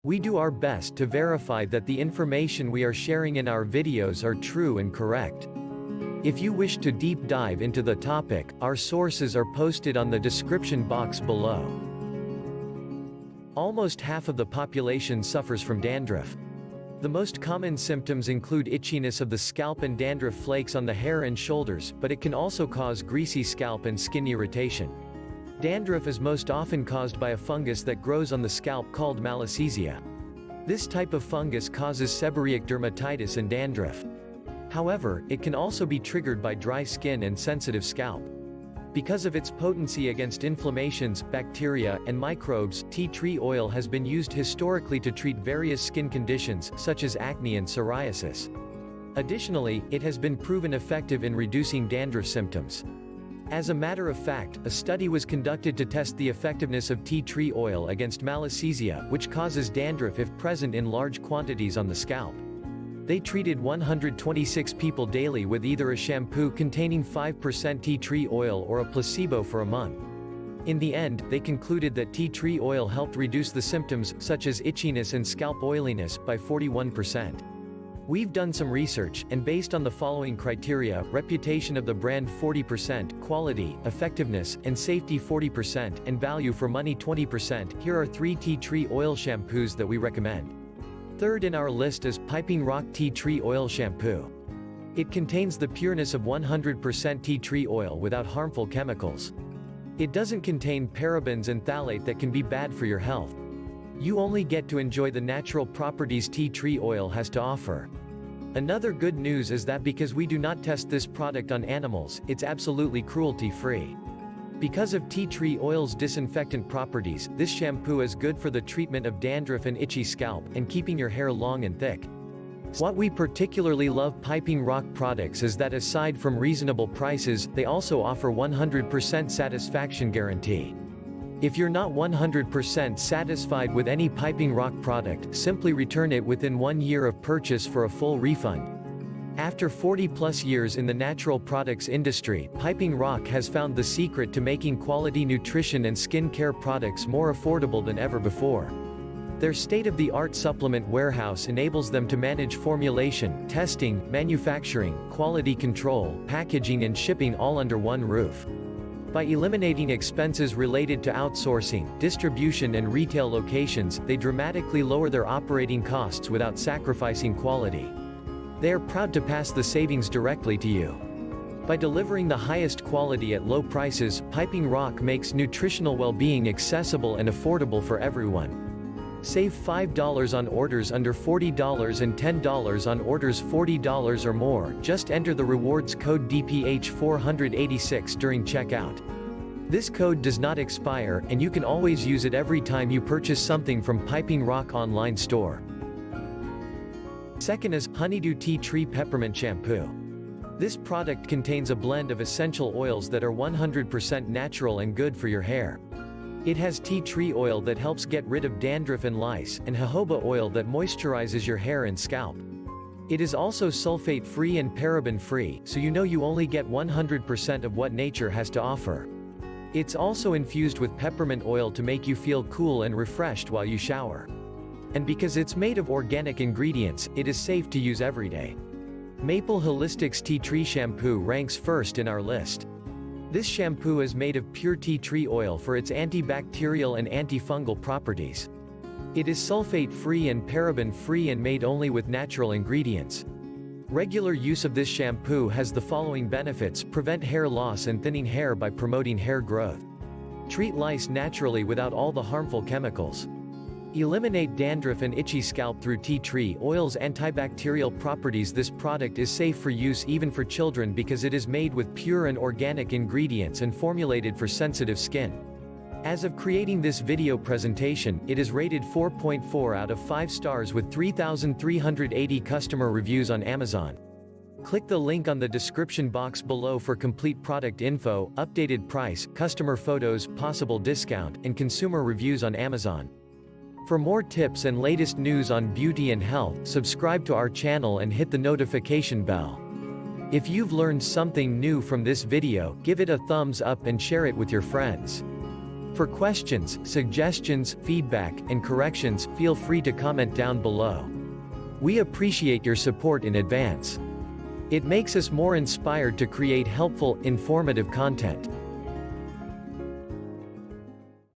We do our best to verify that the information we are sharing in our videos are true and correct. If you wish to deep dive into the topic, our sources are posted on the description box below. Almost half of the population suffers from dandruff. The most common symptoms include itchiness of the scalp and dandruff flakes on the hair and shoulders, but it can also cause greasy scalp and skin irritation. Dandruff is most often caused by a fungus that grows on the scalp called Malassezia. This type of fungus causes seborrheic dermatitis and dandruff. However, it can also be triggered by dry skin and sensitive scalp. Because of its potency against inflammations, bacteria, and microbes, tea tree oil has been used historically to treat various skin conditions, such as acne and psoriasis. Additionally, it has been proven effective in reducing dandruff symptoms. As a matter of fact, a study was conducted to test the effectiveness of tea tree oil against Malassezia, which causes dandruff if present in large quantities on the scalp. They treated 126 people daily with either a shampoo containing 5% tea tree oil or a placebo for a month. In the end, they concluded that tea tree oil helped reduce the symptoms, such as itchiness and scalp oiliness, by 41%. We've done some research, and based on the following criteria: reputation of the brand 40%, quality, effectiveness, and safety 40%, and value for money 20%, here are 3 tea tree oil shampoos that we recommend. Third in our list is Piping Rock Tea Tree Oil Shampoo. It contains the pureness of 100% tea tree oil without harmful chemicals. It doesn't contain parabens and phthalate that can be bad for your health. You only get to enjoy the natural properties tea tree oil has to offer. Another good news is that because we do not test this product on animals, it's absolutely cruelty-free. Because of tea tree oil's disinfectant properties, this shampoo is good for the treatment of dandruff and itchy scalp, and keeping your hair long and thick. What we particularly love Piping Rock products is that aside from reasonable prices, they also offer 100% satisfaction guarantee. If you're not 100% satisfied with any Piping Rock product, simply return it within 1 year of purchase for a full refund. After 40+ years in the natural products industry, Piping Rock has found the secret to making quality nutrition and skin care products more affordable than ever before. Their state-of-the-art supplement warehouse enables them to manage formulation, testing, manufacturing, quality control, packaging and shipping all under one roof. By eliminating expenses related to outsourcing, distribution and retail locations, they dramatically lower their operating costs without sacrificing quality. They are proud to pass the savings directly to you. By delivering the highest quality at low prices, Piping Rock makes nutritional well-being accessible and affordable for everyone. Save $5 on orders under $40 and $10 on orders $40 or more. Just enter the rewards code DPH486 during checkout. This code does not expire, and you can always use it every time you purchase something from Piping Rock online store. Second is Honeydew Tea Tree Peppermint Shampoo. This product contains a blend of essential oils that are 100% natural and good for your hair. It has tea tree oil that helps get rid of dandruff and lice, and jojoba oil that moisturizes your hair and scalp. It is also sulfate-free and paraben-free, so you know you only get 100% of what nature has to offer. It's also infused with peppermint oil to make you feel cool and refreshed while you shower. And because it's made of organic ingredients, it is safe to use every day. Maple Holistics Tea Tree Shampoo ranks first in our list. This shampoo is made of pure tea tree oil for its antibacterial and antifungal properties. It is sulfate-free and paraben-free and made only with natural ingredients. Regular use of this shampoo has the following benefits: prevent hair loss and thinning hair by promoting hair growth. Treat lice naturally without all the harmful chemicals. Eliminate dandruff and itchy scalp through tea tree oil's antibacterial properties. This product is safe for use even for children because it is made with pure and organic ingredients and formulated for sensitive skin. As of creating this video presentation, it is rated 4.4 out of 5 stars with 3,380 customer reviews on Amazon. Click the link on the description box below for complete product info, updated price, customer photos, possible discount, and consumer reviews on Amazon. For more tips and latest news on beauty and health, subscribe to our channel and hit the notification bell. If you've learned something new from this video, give it a thumbs up and share it with your friends. For questions, suggestions, feedback, and corrections, feel free to comment down below. We appreciate your support in advance. It makes us more inspired to create helpful, informative content.